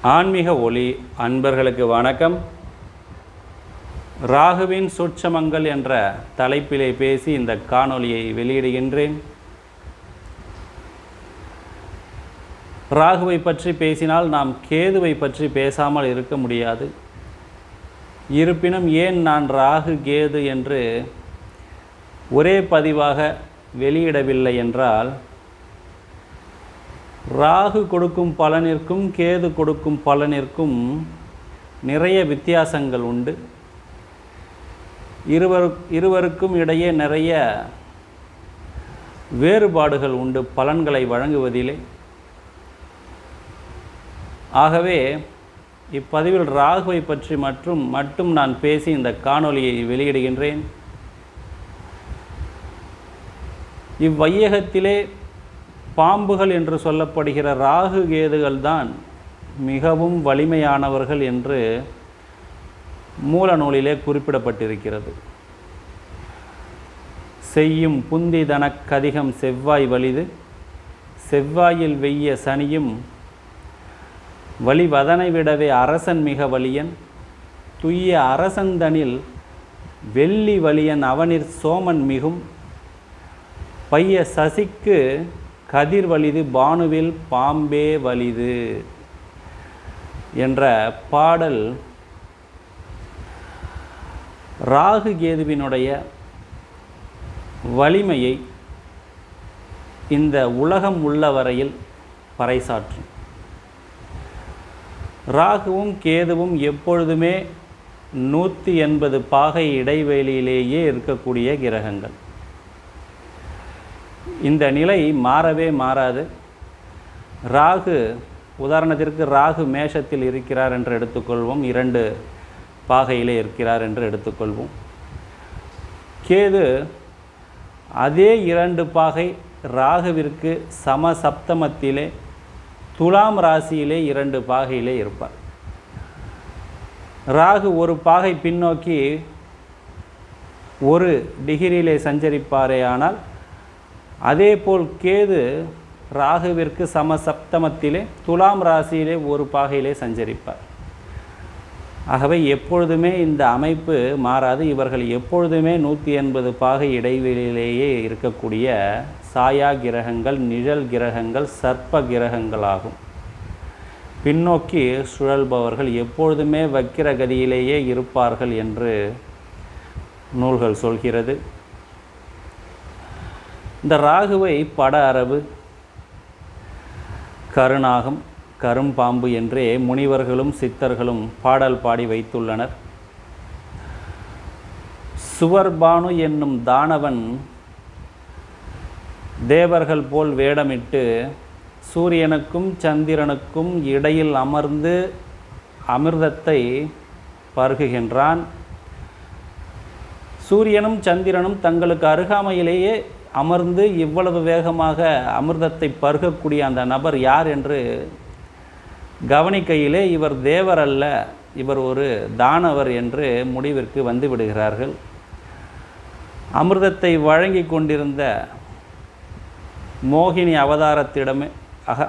ஆன்மீக ஒளி அன்பர்களுக்கு வணக்கம். ராகுவின் சூட்சமங்கள் என்ற தலைப்பிலே பேசி இந்த காணொளியை வெளியிடுகின்றேன். ராகுவை பற்றி பேசினால் நாம் கேதுவை பற்றி பேசாமல் இருக்க முடியாது. இருப்பினும் ஏன் நான் ராகு கேது என்று ஒரே பதிவாக வெளியிடவில்லை என்றால், ராகு கொடுக்கும் பலனிற்கும் கேது கொடுக்கும் பலனிற்கும் நிறைய வித்தியாசங்கள் உண்டு. இருவருக்கும் இடையே நிறைய வேறுபாடுகள் உண்டு பலன்களை வழங்குவதிலே. ஆகவே இப்பதிவில் ராகுவை பற்றி மட்டும் நான் பேசி இந்த காணொளியை வெளியிடுகின்றேன். இவ்வையகத்திலே பாம்புகள் என்று சொல்லப்படுகிற ராகு கேதுகள் தான் மிகவும் வலிமையானவர்கள் என்று மூல நூலிலே குறிப்பிடப்பட்டிருக்கிறது. செய்யும் புந்தி தனக்கதிகம் செவ்வாய் வலிது, செவ்வாயில் வெய்ய சனியும் வலிவதனை விடவே அரசன் மிக வலியன், துய்ய அரசந்தனில் வெள்ளி வலியன் அவனிற் சோமன் மிகும், பைய சசிக்கு கதிர் வலிது பானுவில் பாம்பே வலிது என்ற பாடல் ராகு கேதுவினுடைய வலிமையை இந்த உலகம் உள்ள வரையில் பறைசாற்றும். ராகுவும் கேதுவும் எப்பொழுதுமே 180 பாகை இடைவெளியிலேயே இருக்கக்கூடிய கிரகங்கள். இந்த நிலை மாறவே மாறாது. ராகு உதாரணத்திற்கு ராகு மேஷத்தில் இருக்கிறார் என்று எடுத்துக்கொள்வோம், 2 பாகையிலே இருக்கிறார் என்று எடுத்துக்கொள்வோம். கேது அதே 2 பாகை ராகுவிற்கு சமசப்தமத்திலே துலாம் ராசியிலே 2 பாகையிலே இருப்பார். ராகு ஒரு பாகை பின்னோக்கி 1 டிகிரியிலே சஞ்சரிப்பாரே, ஆனால் அதேபோல் கேது ராகுவிற்கு சமசப்தமத்திலே துலாம் ராசியிலே 1 பாகையிலே சஞ்சரிப்பார். ஆகவே எப்பொழுதுமே இந்த அமைப்பு மாறாது. இவர்கள் எப்பொழுதுமே 180 பாகை இடைவெளியிலேயே இருக்கக்கூடிய சாயா கிரகங்கள், நிழல் கிரகங்கள், சர்ப்ப கிரகங்களாகும். பின்னோக்கி சுழல்பவர்கள் எப்பொழுதுமே வக்கிரகதியிலேயே இருப்பார்கள் என்று நூல்கள் சொல்கிறது. இந்த ராகுவை பட அரபு, கருநாகம், கரும்பாம்பு என்றே முனிவர்களும் சித்தர்களும் பாடல் பாடி வைத்துள்ளனர். சுவர்பானு என்னும் தானவன் தேவர்கள் போல் வேடமிட்டு சூரியனுக்கும் சந்திரனுக்கும் இடையில் அமர்ந்து அமிர்தத்தை பருகுகின்றான். சூரியனும் சந்திரனும் தங்களுக்கு அருகாமையிலேயே அமர்ந்து இவ்வளவு வேகமாக அமிர்தத்தை பருகக்கூடிய அந்த நபர் யார் என்று கவனிக்கையிலே இவர் தேவர் அல்ல, இவர் ஒரு தானவர் என்று முடிவிற்கு வந்து விடுகிறார்கள். அமிர்தத்தை வழங்கி கொண்டிருந்த மோகினி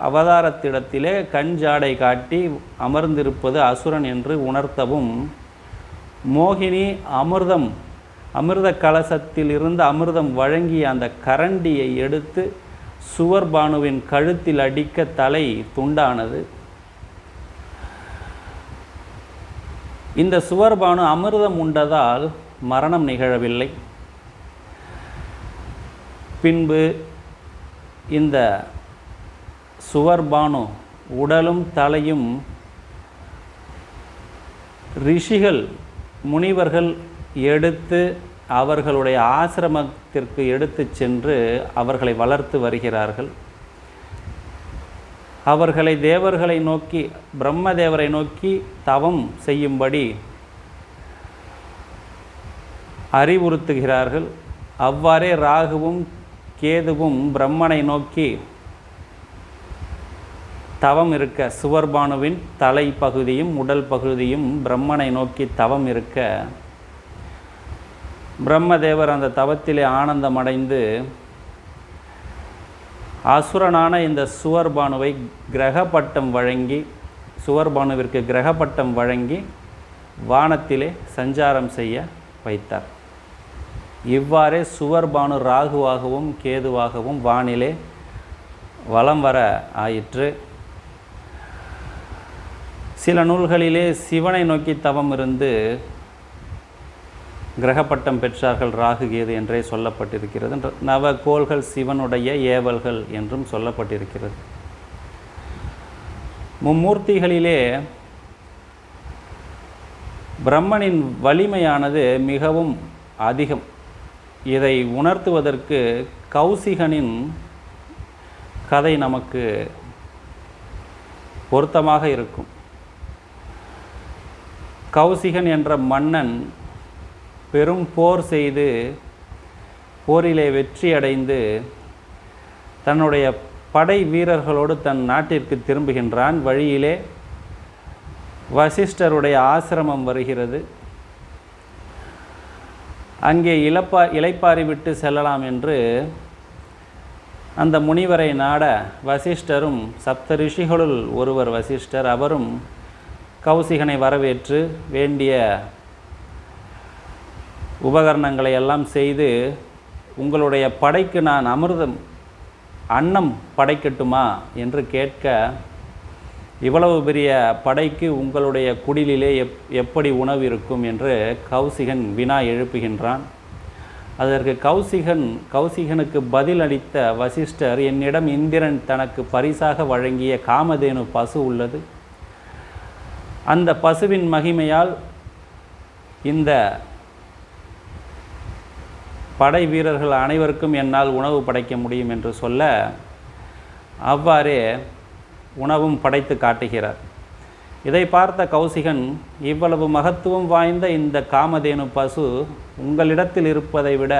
அவதாரத்திடத்திலே கஞ்சாடை காட்டி அமர்ந்திருப்பது அசுரன் என்று உணர்த்தவும், மோகினி அமிர்த கலசத்தில் இருந்து அமிர்தம் வழங்கிய அந்த கரண்டியை எடுத்து சுவர்பானுவின் கழுத்தில் அடிக்க தலை துண்டானது. இந்த சுவர்பானு அமிர்தம் உண்டதால் மரணம் நிகழவில்லை. பின்பு இந்த சுவர்பானு உடலும் தலையும் ரிஷிகள், முனிவர்கள் எடுத்து அவர்களுடைய ஆசிரமத்திற்கு எடுத்து சென்று அவர்களை வளர்த்து வருகிறார்கள். அவர்களை தேவர்களை நோக்கி, பிரம்மதேவரை நோக்கி தவம் செய்யும்படி அறிவுறுத்துகிறார்கள். அவ்வாறே ராகுவும் கேதுவும் பிரம்மனை நோக்கி தவம் இருக்க, சுவர்பானுவின் தலை பகுதியும் உடல் பகுதியும் பிரம்மனை நோக்கி தவம் இருக்க, பிரம்மதேவர் அந்த தவத்திலே ஆனந்தமடைந்து அசுரனான இந்த சுவர்பானுவை கிரக பட்டம் வழங்கி சுவர்பானுவிற்கு கிரகப்பட்டம் வழங்கி வானத்திலே சஞ்சாரம் செய்ய வைத்தார். இவ்வாறே சுவர்பானு ராகுவாகவும் கேதுவாகவும் வானிலே வலம் வர ஆயிற்று. சில நூல்களிலே சிவனை நோக்கி தவம் இருந்து கிரகப்பட்டம் பெற்றார்கள் ராகு கேது என்றே சொல்லப்பட்டிருக்கிறது. நவகோள்கள் சிவனுடைய ஏவல்கள் என்றும் சொல்லப்பட்டிருக்கிறது. மும்மூர்த்திகளிலே பிரம்மனின் வலிமையானது மிகவும் அதிகம். இதை உணர்த்துவதற்கு கௌசிகனின் கதை நமக்கு பொருத்தமாக இருக்கும். கௌசிகன் என்ற மன்னன் பெரும் போர் செய்து போரிலே வெற்றியடைந்து தன்னுடைய படை வீரர்களோடு தன் நாட்டிற்கு திரும்புகின்றான். வழியிலே வசிஷ்டருடைய ஆசிரமம் வருகிறது. அங்கே இளைப்பாரி விட்டு செல்லலாம் என்று அந்த முனிவரை நாட வசிஷ்டரும், சப்த ரிஷிகளுள் ஒருவர் வசிஷ்டர், அவரும் கௌசிகனை வரவேற்று வேண்டிய உபகரணங்களை எல்லாம் செய்து, உங்களுடைய படைக்கு நான் அன்னம் படைக்கட்டுமா என்று கேட்க, இவ்வளவு பெரிய படைக்கு உங்களுடைய குடிலிலே எப்படி உணவு இருக்கும் என்று கௌசிகன் வினா எழுப்புகின்றான். அதற்கு கௌசிகனுக்கு பதில் அளித்த வசிஷ்டர், என்னிடம் இந்திரன் தனக்கு பரிசாக வழங்கிய காமதேனு பசு உள்ளது. அந்த பசுவின் மகிமையால் இந்த படை வீரர்கள் அனைவருக்கும் என்னால் உணவு படைக்க முடியும் என்று சொல்ல, அவ்வாறே உணவும் படைத்து காட்டுகிறார். இதை பார்த்த கௌசிகன், இவ்வளவு மகத்துவம் வாய்ந்த இந்த காமதேனு பசு உங்களிடத்தில் இருப்பதை விட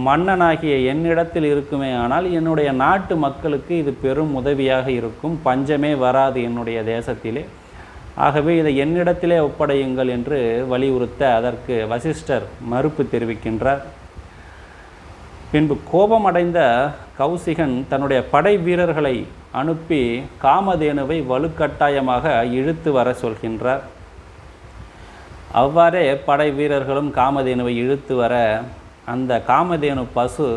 மன்னனாகிய என்னிடத்தில் இருக்குமே, ஆனால் என்னுடைய நாட்டு மக்களுக்கு இது பெரும் உதவியாக இருக்கும், பஞ்சமே வராது என்னுடைய தேசத்திலே, ஆகவே இதை என்னிடத்திலே ஒப்படையுங்கள் என்று வலியுறுத்த அதற்கு வசிஷ்டர் மறுப்பு தெரிவிக்கின்றார். பின்பு கோபமடைந்த கௌசிகன் தன்னுடைய படை வீரர்களை அனுப்பி காமதேனுவை வலுக்கட்டாயமாக இழுத்து வர சொல்கின்றார். அவ்வாறே படை வீரர்களும் காமதேனுவை இழுத்து வர, அந்த காமதேனு பசு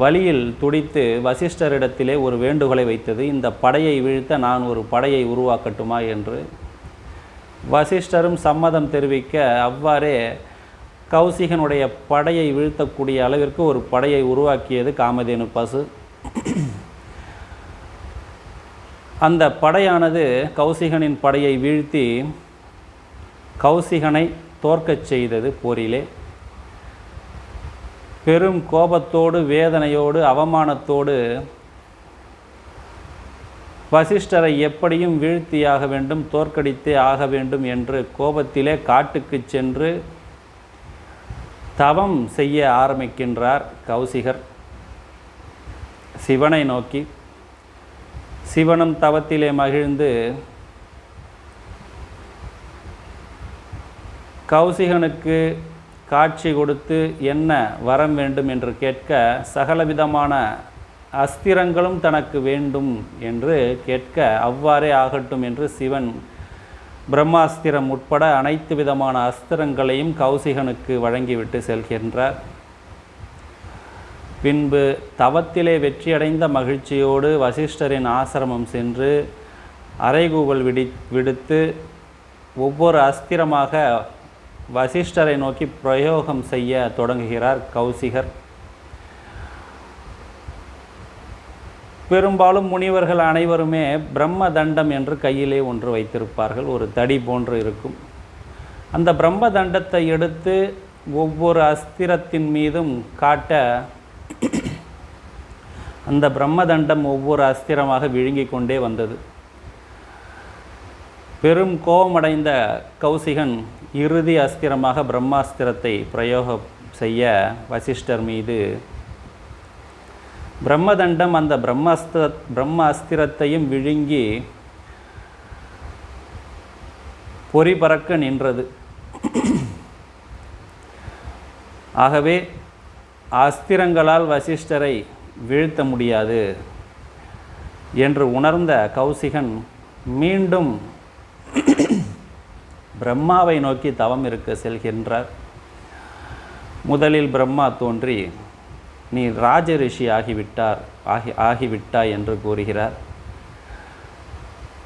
வழியில் துடித்து வசிஷ்டரிடத்திலே ஒரு வேண்டுகோளை வைத்தது, இந்த படையை வீழ்த்த நான் ஒரு படையை உருவாக்கட்டுமா என்று. வசிஷ்டரும் சம்மதம் தெரிவிக்க, அவ்வாறே கௌசிகனுடைய படையை வீழ்த்தக்கூடிய அளவிற்கு ஒரு படையை உருவாக்கியது காமதேனு பசு. அந்த படையானது கௌசிகனின் படையை வீழ்த்தி கௌசிகனை தோற்கச் செய்தது. போரிலே பெரும் கோபத்தோடு, வேதனையோடு, அவமானத்தோடு வசிஷ்டரை எப்படியும் வீழ்த்தியாக வேண்டும், தோற்கடித்தே ஆக வேண்டும் என்று கோபத்திலே காட்டுக்கு சென்று தவம் செய்ய ஆரம்பிக்கின்றார் கௌசிகர் சிவனை நோக்கி. சிவனும் தவத்திலே மகிழ்ந்து கௌசிகனுக்கு காட்சி கொடுத்து என்ன வரம் வேண்டும் என்று கேட்க, சகலவிதமான அஸ்திரங்களும் தனக்கு வேண்டும் என்று கேட்க, அவ்வாறே ஆகட்டும் என்று சிவன் பிரம்மாஸ்திரம் உட்பட அனைத்து விதமான அஸ்திரங்களையும் கௌசிகனுக்கு வழங்கிவிட்டு செல்கின்றார். பின்பு தவத்திலே வெற்றியடைந்த மகிழ்ச்சியோடு வசிஷ்டரின் ஆசிரமம் சென்று அறைகூவல் விடுத்து ஒவ்வொரு அஸ்திரமாக வசிஷ்டரை நோக்கி பிரயோகம் செய்ய தொடங்குகிறார் கௌசிகர். பெரும்பாலும் முனிவர்கள் அனைவருமே பிரம்ம தண்டம் என்று கையிலே ஒன்று வைத்திருப்பார்கள், ஒரு தடி போன்று இருக்கும். அந்த பிரம்ம தண்டத்தை எடுத்து ஒவ்வொரு அஸ்திரத்தின் மீதும் காட்ட, அந்த பிரம்ம தண்டம் ஒவ்வொரு அஸ்திரமாக விழுங்கிக் கொண்டே வந்தது. பெரும் கோபமடைந்த கௌசிகன் இறுதி அஸ்திரமாக பிரம்மாஸ்திரத்தை பிரயோகம் செய்ய வசிஷ்டர் மீது பிரம்மதண்டம் அந்த பிரம்ம அஸ்திரத்தையும் விழுங்கி பொறி பறக்க நின்றது. ஆகவே அஸ்திரங்களால் வசிஷ்டரை வீழ்த்த முடியாது என்று உணர்ந்த கௌசிகன் மீண்டும் பிரம்மாவை நோக்கி தவம் இருக்க செல்கின்றார். முதலில் பிரம்மா தோன்றி நீ ராஜ ரிஷி ஆகிவிட்டாய் என்று கூறுகிறார்.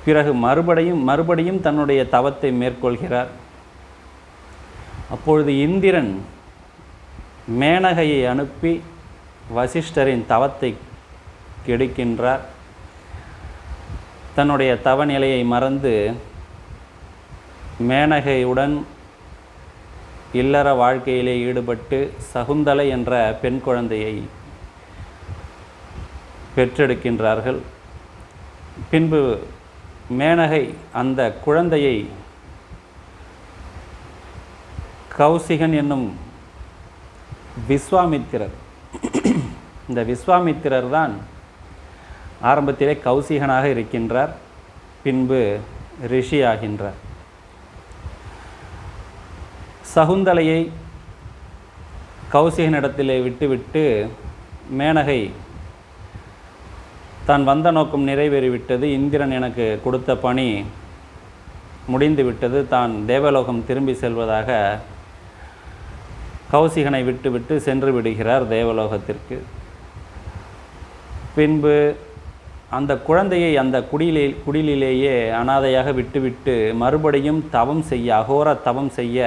பிறகு மறுபடியும் தன்னுடைய தவத்தை மேற்கொள்கிறார். அப்பொழுது இந்திரன் மேனகையை அனுப்பி வசிஷ்டரின் தவத்தை கெடுக்கின்றார். தன்னுடைய தவநிலையை மறந்து மேனகையுடன் இல்லற வாழ்க்கையிலே ஈடுபட்டு சகுந்தலை என்ற பெண் குழந்தையை பெற்றெடுக்கின்றார்கள். பின்பு மேனகை அந்த குழந்தையை கௌசிகன் என்னும் விஸ்வாமித்திரர், இந்த விஸ்வாமித்திரர் தான் ஆரம்பத்திலே கௌசிகனாக இருக்கின்றார், பின்பு ரிஷி ஆகின்றார். சகுந்தலையை கௌசிகனிடத்திலே விட்டுவிட்டு மேனகை தான் வந்த நோக்கம் நிறைவேறிவிட்டது, இந்திரன் எனக்கு கொடுத்த பணி முடிந்துவிட்டது, தான் தேவலோகம் திரும்பி செல்வதாக கௌசிகனை விட்டுவிட்டு சென்று விடுகிறார் தேவலோகத்திற்கு. பின்பு அந்த குழந்தையை அந்த குடிலிலேயே அனாதையாக விட்டுவிட்டு மறுபடியும் அகோர தவம் செய்ய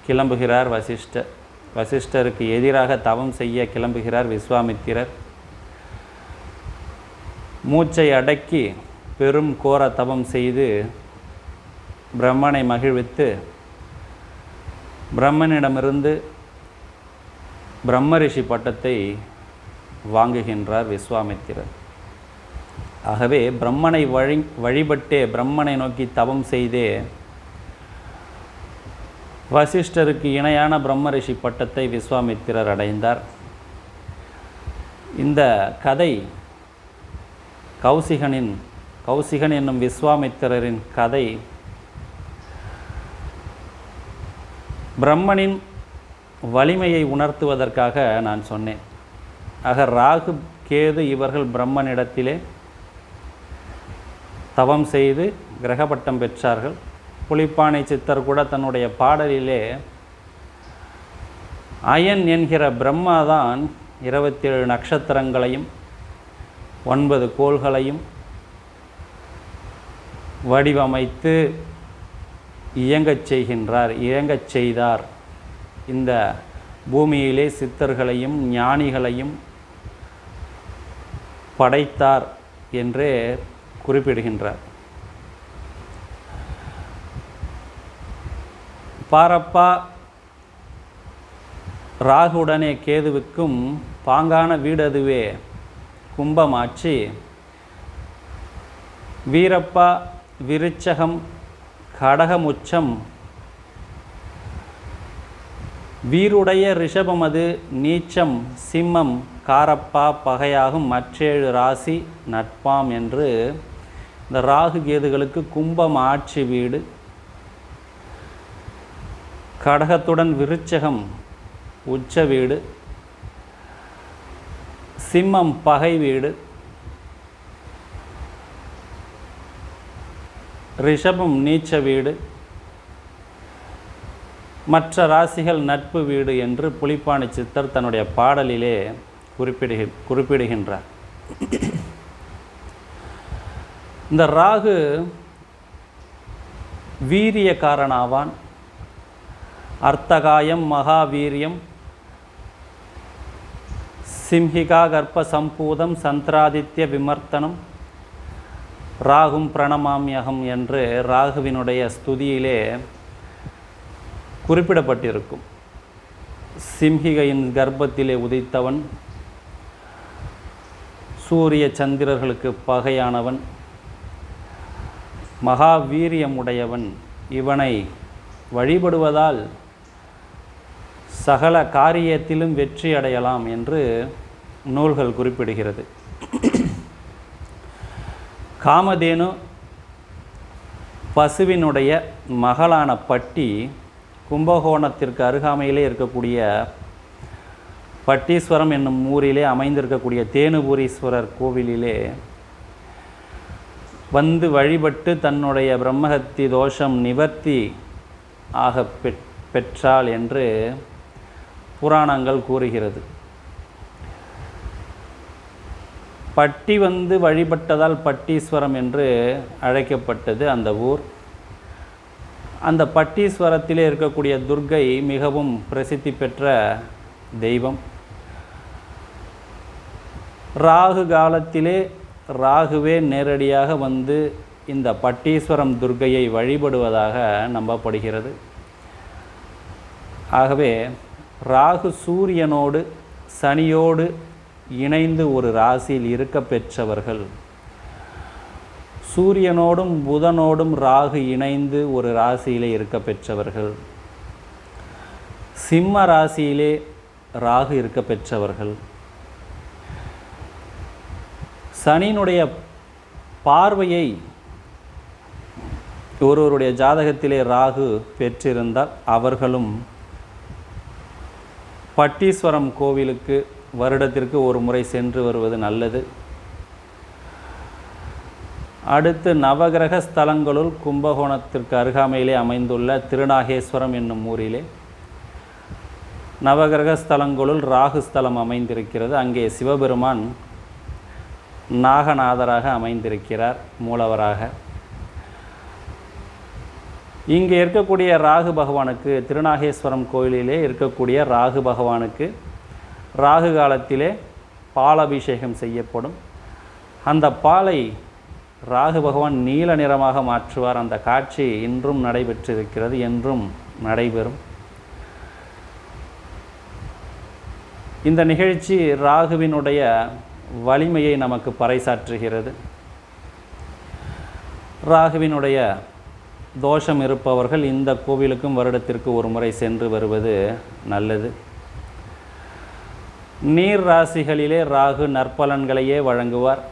கிளம்புகிறார் வசிஷ்டர். வசிஷ்டருக்கு எதிராக தவம் செய்ய கிளம்புகிறார் விஸ்வாமித்திரர். மூச்சை அடக்கி பெரும் கோர தவம் செய்து பிரம்மனை மகிழ்வித்து பிரம்மனிடமிருந்து பிரம்மரிஷி பட்டத்தை வாங்குகின்றார் விஸ்வாமித்திரர். ஆகவே பிரம்மனை வழிபட்டே பிரம்மனை நோக்கி தவம் செய்தே வசிஷ்டருக்கு இணையான பிரம்மரிஷி பட்டத்தை விஸ்வாமித்திரர் அடைந்தார். இந்த கதை கௌசிகன் என்னும் விஸ்வாமித்திரரின் கதை பிரம்மனின் வலிமையை உணர்த்துவதற்காக நான் சொன்னேன். ஆக ராகு கேது இவர்கள் பிரம்மனிடத்திலே தவம் செய்து கிரகப்பட்டம் பெற்றார்கள். புலிப்பானை சித்தர் கூட தன்னுடைய பாடலிலே அயன் என்கிற பிரம்மாதான் 27 நட்சத்திரங்களையும் 9 கோள்களையும் வடிவமைத்து இயங்கச் செய்தார். இந்த பூமியிலே சித்தர்களையும் ஞானிகளையும் படைத்தார் என்றே குறிப்பிடுகின்றார். பாரப்பா ராகுடனே கேதுவுக்கும் பாங்கான வீடதுவே கும்பமாட்சி, வீரப்பா விருச்சகம் கடகமுச்சம், வீருடைய ரிஷபமது நீச்சம், சிம்மம் காரப்பா பகையாகும் மற்றேழு ராசி நட்பாம் என்று இந்த ராகு கேதுகளுக்கு கும்பம் ஆட்சி வீடு, கடகத்துடன் விருச்சகம் உச்ச வீடு, சிம்மம் பகை வீடு, ரிஷபம் நீச்ச வீடு, மற்ற ராசிகள் நட்பு வீடு என்று புலிப்பாணி சித்தர் தன்னுடைய பாடலிலே குறிப்பிடுகின்றார். இந்த ராகு வீரியக்காரனாவான். அர்த்தகாயம் மகாவீரியம் சிம்ஹிகா கர்ப்ப சம்பூதம் சந்திராதித்ய விமர்த்தனம் ராகும் பிரணமாமியகம் என்று ராகுவினுடைய ஸ்துதியிலே குறிப்பிடப்பட்டிருக்கும். சிம்ஹிகையின் கர்ப்பத்திலே உதித்தவன், சூரிய சந்திரர்களுக்கு பகையானவன், மகாவீரியமுடையவன். இவனை வழிபடுவதால் சகல காரியத்திலும் வெற்றி அடையலாம் என்று நூல்கள் குறிப்பிடுகிறது. காமதேனு பசுவினுடைய மகளான பட்டி கும்பகோணத்திற்கு அருகாமையிலே இருக்கக்கூடிய பட்டீஸ்வரம் என்னும் ஊரிலே அமைந்திருக்கக்கூடிய தேனுபுரீஸ்வரர் கோவிலிலே வந்து வழிபட்டு தன்னுடைய பிரம்மஹத்தி தோஷம் நிவர்த்தி ஆக பெற்றாள் என்று புராணங்கள் கூறுகிறது. பட்டி வந்து வழிபட்டதால் பட்டீஸ்வரம் என்று அழைக்கப்பட்டது அந்த ஊர். அந்த பட்டீஸ்வரத்திலே இருக்கக்கூடிய துர்க்கை மிகவும் பிரசித்தி பெற்ற தெய்வம். ராகு காலத்திலே ராகுவே நேரடியாக வந்து இந்த பட்டீஸ்வரம் துர்க்கையை வழிபடுவதாக நம்பப்படுகிறது. ஆகவே ராகு சூரியனோடு சனியோடு இணைந்து ஒரு ராசியில் இருக்க பெற்றவர்கள், சூரியனோடும் புதனோடும் ராகு இணைந்து ஒரு ராசியிலே இருக்க பெற்றவர்கள், சிம்ம ராசியிலே ராகு இருக்க பெற்றவர்கள், சனியினுடைய பார்வையை ஒருவருடைய ஜாதகத்திலே ராகு பெற்றிருந்தால் அவர்களும் பட்டீஸ்வரம் கோவிலுக்கு வருடத்திற்கு ஒரு முறை சென்று வருவது நல்லது. அடுத்து நவகிரக ஸ்தலங்களுள் கும்பகோணத்திற்கு அருகாமையிலே அமைந்துள்ள திருநாகேஸ்வரம் என்னும் ஊரிலே நவகிரக ஸ்தலங்களுள் ராகு ஸ்தலம் அமைந்திருக்கிறது. அங்கே சிவபெருமான் நாகநாதராக அமைந்திருக்கிறார், மூலவராக. இங்கே இருக்கக்கூடிய ராகு பகவானுக்கு, திருநாகேஸ்வரம் கோயிலிலே இருக்கக்கூடிய ராகு பகவானுக்கு ராகு காலத்திலே பாலபிஷேகம் செய்யப்படும். அந்த பாலை ராகு பகவான் நீல நிறமாக மாற்றுவார். அந்த காட்சி இன்றும் நடைபெற்றிருக்கிறது, என்றும் நடைபெறும். இந்த நிகழ்ச்சி ராகுவினுடைய வலிமையை நமக்கு பறைசாற்றுகிறது. ராகுவினுடைய தோஷம் இருப்பவர்கள் இந்த கோவிலுக்கும் வருடத்திற்கு ஒரு முறை சென்று வருவது நல்லது. நீர் ராசிகளிலே ராகு நற்பலன்களையே வழங்குவார்.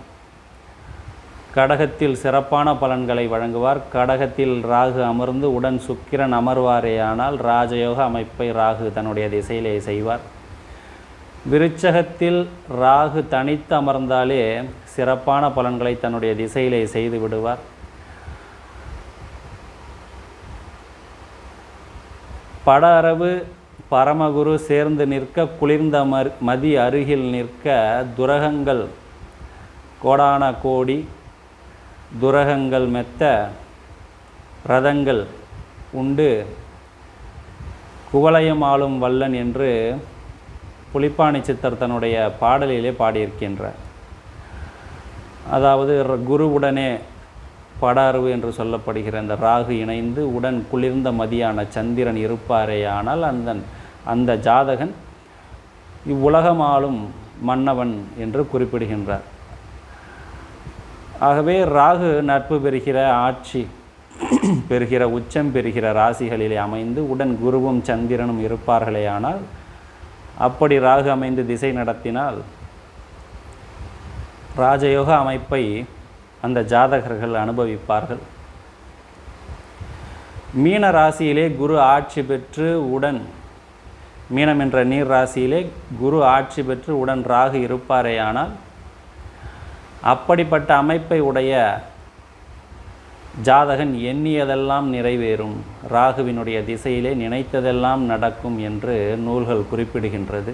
கடகத்தில் சிறப்பான பலன்களை வழங்குவார். கடகத்தில் ராகு அமர்ந்து உடன் சுக்கிரன் அமர்வாரேயானால் ராஜயோக அமைப்பை ராகு தன்னுடைய திசையிலே செய்வார். விருச்சகத்தில் ராகு தனித்து அமர்ந்தாலே சிறப்பான பலன்களை தன்னுடைய திசையிலே செய்து விடுவார். பட அரவு பரமகுரு சேர்ந்து நிற்க, குளிர்ந்த மதி அருகில் நிற்க, துரகங்கள் கோடான கோடி துரகங்கள் மெத்த ரதங்கள் உண்டு குவலயம் ஆளும் வல்லன் என்று புலிப்பாணி சித்தர் தன்னுடைய பாடலிலே பாடியிருக்கின்றார். அதாவது குருவுடனே பட அரவு என்று சொல்லப்படுகிற அந்த ராகு இணைந்து உடன் குளிர்ந்த மதியான சந்திரன் இருப்பாரேயானால் அந்த ஜாதகன் இவ்வுலகமாளும் மன்னவன் என்று குறிப்பிடுகின்றார். ஆகவே ராகு நட்பு பெறுகிற, ஆட்சி பெறுகிற, உச்சம் பெறுகிற ராசிகளிலே அமைந்து உடன் குருவும் சந்திரனும் இருப்பார்களேயானால், அப்படி ராகு அமைந்து திசை நடத்தினால் ராஜயோக அமைப்பை அந்த ஜாதகர்கள் அனுபவிப்பார்கள். மீன ராசியிலே குரு ஆட்சி பெற்று உடன், மீனம் என்ற நீர் ராசியிலே குரு ஆட்சி பெற்று உடன் ராகு இருப்பாரேயானால், அப்படிப்பட்ட அமைப்பை உடைய ஜாதகன் எண்ணியதெல்லாம் நிறைவேறும், ராகுவினுடைய திசையிலே நினைத்ததெல்லாம் நடக்கும் என்று நூல்கள் குறிப்பிடுகின்றது.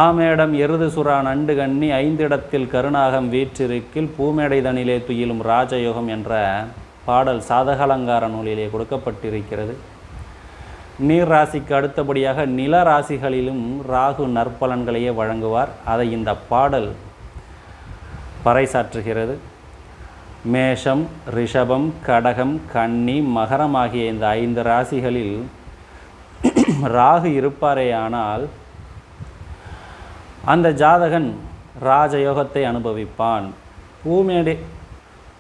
ஆமேடம் எருது சுறா நண்டு கண்ணி ஐந்திடத்தில் கருணாகம் வீற்றிருக்கில் பூமேடை தனிலே துயிலும் ராஜயோகம் என்ற பாடல் சாதகாலங்கார நூலிலே கொடுக்கப்பட்டிருக்கிறது. நீர் ராசிக்கு அடுத்தபடியாக நில ராசிகளிலும் ராகு நற்பலன்களையே வழங்குவார். அதை இந்த பாடல் பறைசாற்றுகிறது. மேஷம், ரிஷபம், கடகம், கன்னி, மகரம் ஆகிய இந்த 5 ராசிகளில் ராகு இருப்பாரேயானால் அந்த ஜாதகன் ராஜயோகத்தை அனுபவிப்பான்.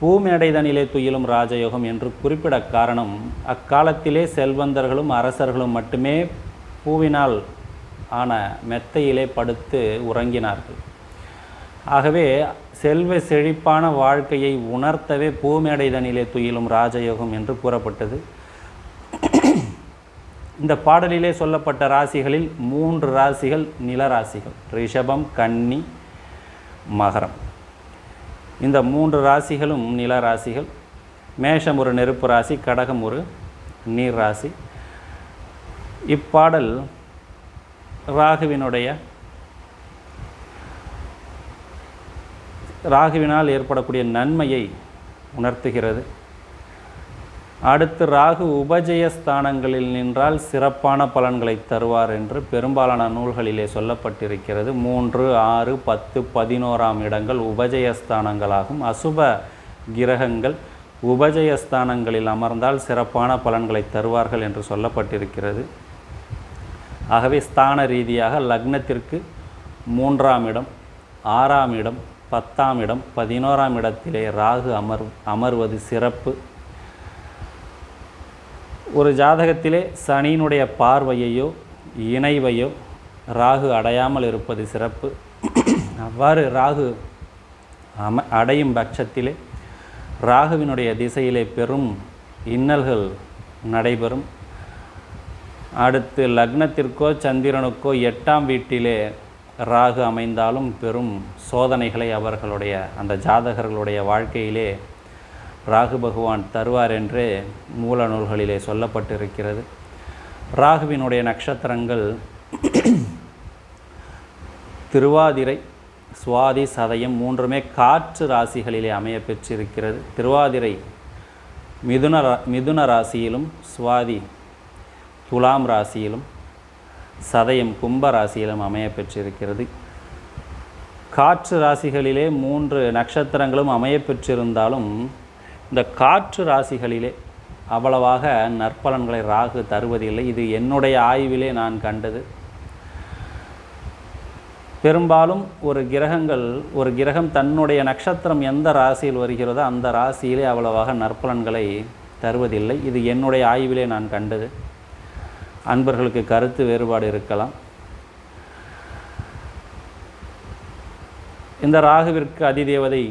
பூமேடைதனிலே துயிலும் ராஜயோகம் என்று குறிப்பிட காரணம், அக்காலத்திலே செல்வந்தர்களும் அரசர்களும் மட்டுமே பூவினால் ஆன மெத்தையிலே படுத்து உறங்கினார்கள். ஆகவே செல்வ செழிப்பான வாழ்க்கையை உணர்த்தவே பூமேடைதனிலே துயிலும் ராஜயோகம் என்று கூறப்பட்டது. இந்த பாடலிலே சொல்லப்பட்ட ராசிகளில் 3 ராசிகள் நிலராசிகள், ரிஷபம், கன்னி, மகரம். இந்த 3 ராசிகளும் நில ராசிகள். மேஷம் ஒரு நெருப்பு ராசி, கடகம் ஒரு நீர் ராசி. இப்பாடல் ராகுவினால் ஏற்படக்கூடிய நன்மையை உணர்த்துகிறது. அடுத்து ராகு உபஜயஸ்தானங்களில் நின்றால் சிறப்பான பலன்களை தருவார் என்று பெரும்பாலான நூல்களிலே சொல்லப்பட்டிருக்கிறது. 3, 6, 10, 11ஆம் இடங்கள் உபஜயஸ்தானங்களாகும். அசுப கிரகங்கள் உபஜயஸ்தானங்களில் அமர்ந்தால் சிறப்பான பலன்களை தருவார்கள் என்று சொல்லப்பட்டிருக்கிறது. ஆகவே ஸ்தான ரீதியாக லக்னத்திற்கு 3ஆம் இடம், 6ஆம் இடம், 10ஆம் இடம், 11ஆம் இடத்திலே ராகு அமர்வது சிறப்பு. ஒரு ஜாதகத்திலே சனியினுடைய பார்வையையோ இணைவையோ ராகு அடையாமல் இருப்பது சிறப்பு. அவ்வாறு ராகு அடையும் பட்சத்திலே ராகுவினுடைய திசையிலே பெரும் இன்னல்கள் நடைபெறும். அடுத்து லக்னத்திற்கோ சந்திரனுக்கோ 8ஆம் வீட்டிலே ராகு அமைந்தாலும் பெரும் சோதனைகளை அவர்களுடைய அந்த ஜாதகர்களுடைய வாழ்க்கையிலே ராகு பகவான் தருவார் என்றே மூல நூல்களிலே சொல்லப்பட்டிருக்கிறது. ராகுவினுடைய நட்சத்திரங்கள் திருவாதிரை, சுவாதி, சதயம் 3மே காற்று ராசிகளிலே அமைய பெற்றிருக்கிறது. திருவாதிரை மிதுன ராசியிலும், சுவாதி துலாம் ராசியிலும், சதயம் கும்ப ராசியிலும் அமைய பெற்றிருக்கிறது. காற்று ராசிகளிலே 3 நட்சத்திரங்களும் அமைய பெற்றிருந்தாலும் இந்த காற்று ராசிகளிலே அவ்வளவாக நற்பலன்களை ராகு தருவதில்லை. இது என்னுடைய ஆய்விலே நான் கண்டது. பெரும்பாலும் ஒரு கிரகம் தன்னுடைய நட்சத்திரம் எந்த ராசியில் வருகிறதோ அந்த ராசியிலே அவ்வளவாக நற்பலன்களை தருவதில்லை. இது என்னுடைய ஆய்விலே நான் கண்டது. அன்பர்களுக்கு கருத்து வேறுபாடு இருக்கலாம். இந்த ராகுவிற்கு அதிதேவதை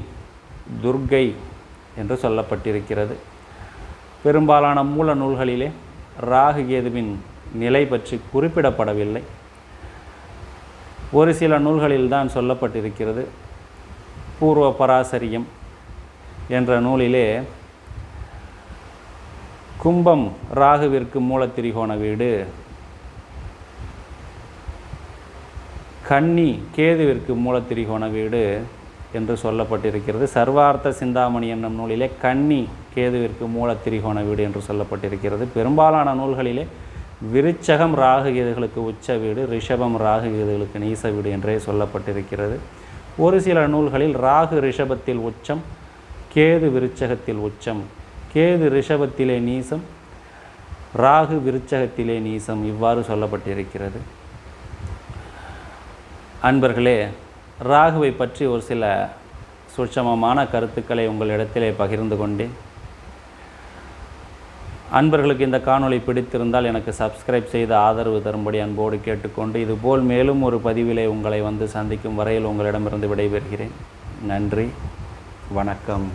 துர்க்கை என்று சொல்லப்பட்டிருக்கிறது. பெரும்பாலான மூல நூல்களிலே ராகு கேதுவின் நிலை பற்றி குறிப்பிடப்படவில்லை. ஒரு சில நூல்களில் தான் சொல்லப்பட்டிருக்கிறது. பூர்வ பராசரியம் என்ற நூலிலே கும்பம் ராகுவிற்கு மூலத்திரிகோண வீடு, கன்னி கேதுவிற்கு மூலத்திரிகோண வீடு என்று சொல்லப்பட்டிருக்கிறது. சர்வார்த்த சிந்தாமணி என்னும் நூலிலே கன்னி கேதுவிற்கு மூலத்திரிகோண வீடு என்று சொல்லப்பட்டிருக்கிறது. பெரும்பாலான நூல்களிலே விருச்சகம் ராகு கேதுகளுக்கு உச்ச வீடு, ரிஷபம் ராகு கேதுகளுக்கு நீச வீடு என்றே சொல்லப்பட்டிருக்கிறது. ஒரு சில நூல்களில் ராகு ரிஷபத்தில் உச்சம், கேது விருச்சகத்தில் உச்சம், கேது ரிஷபத்திலே நீசம், ராகு விருச்சகத்திலே நீசம் இவ்வாறு சொல்லப்பட்டிருக்கிறது. அன்பர்களே, ராகுவை பற்றி ஒரு சில சூட்சமமான கருத்துக்களை உங்களிடத்திலே பகிர்ந்து கொண்டேன். அன்பர்களுக்கு இந்த காணொளி பிடித்திருந்தால் எனக்கு சப்ஸ்கிரைப் செய்து ஆதரவு தரும்படி அன்போடு கேட்டுக்கொண்டு, இதுபோல் மேலும் ஒரு பதிவிலே உங்களை வந்து சந்திக்கும் வரையில் உங்களிடமிருந்து விடைபெறுகிறேன். நன்றி, வணக்கம்.